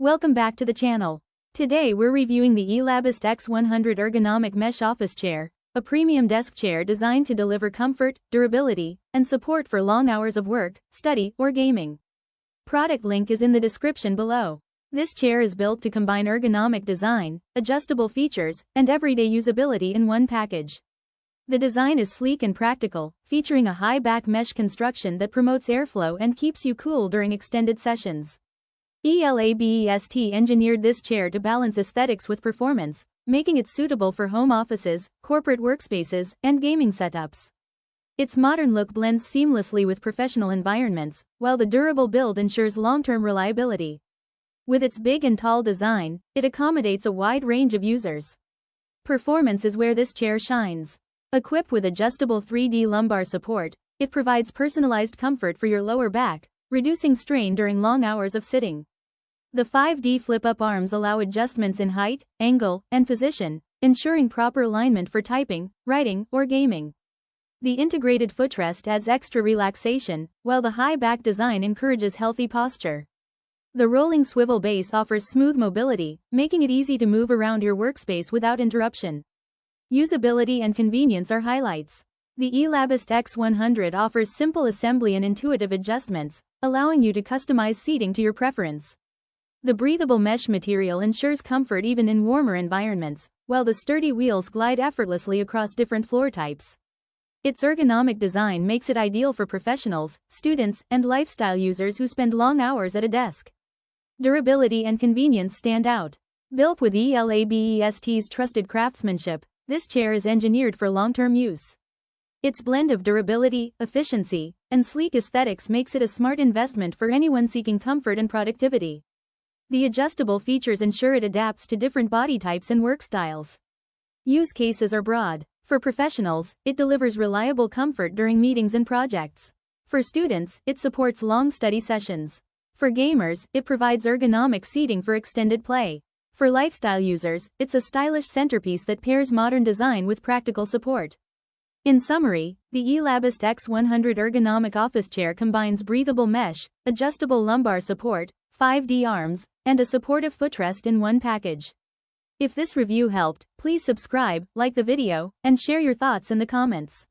Welcome back to the channel. Today we're reviewing the ELABEST X100 Ergonomic Mesh Office Chair, a premium desk chair designed to deliver comfort, durability, and support for long hours of work, study, or gaming. Product link is in the description below. This chair is built to combine ergonomic design, adjustable features, and everyday usability in one package. The design is sleek and practical, featuring a high back mesh construction that promotes airflow and keeps you cool during extended sessions. ELABEST engineered this chair to balance aesthetics with performance, making it suitable for home offices, corporate workspaces, and gaming setups. Its modern look blends seamlessly with professional environments, while the durable build ensures long-term reliability. With its big and tall design, it accommodates a wide range of users. Performance is where this chair shines. Equipped with adjustable 3D lumbar support, it provides personalized comfort for your lower back, reducing strain during long hours of sitting. The 5D flip-up arms allow adjustments in height, angle, and position, ensuring proper alignment for typing, writing, or gaming. The integrated footrest adds extra relaxation, while the high back design encourages healthy posture. The rolling swivel base offers smooth mobility, making it easy to move around your workspace without interruption. Usability and convenience are highlights. The ELABEST X100 offers simple assembly and intuitive adjustments, allowing you to customize seating to your preference. The breathable mesh material ensures comfort even in warmer environments, while the sturdy wheels glide effortlessly across different floor types. Its ergonomic design makes it ideal for professionals, students, and lifestyle users who spend long hours at a desk. Durability and convenience stand out. Built with ELABEST's trusted craftsmanship, this chair is engineered for long-term use. Its blend of durability, efficiency, and sleek aesthetics makes it a smart investment for anyone seeking comfort and productivity. The adjustable features ensure it adapts to different body types and work styles. Use cases are broad. For professionals, it delivers reliable comfort during meetings and projects. For students, it supports long study sessions. For gamers, it provides ergonomic seating for extended play. For lifestyle users, it's a stylish centerpiece that pairs modern design with practical support. In summary, the ELABEST X100 Ergonomic Office Chair combines breathable mesh, adjustable lumbar support, 5D arms, and a supportive footrest in one package. If this review helped, please subscribe, like the video, and share your thoughts in the comments.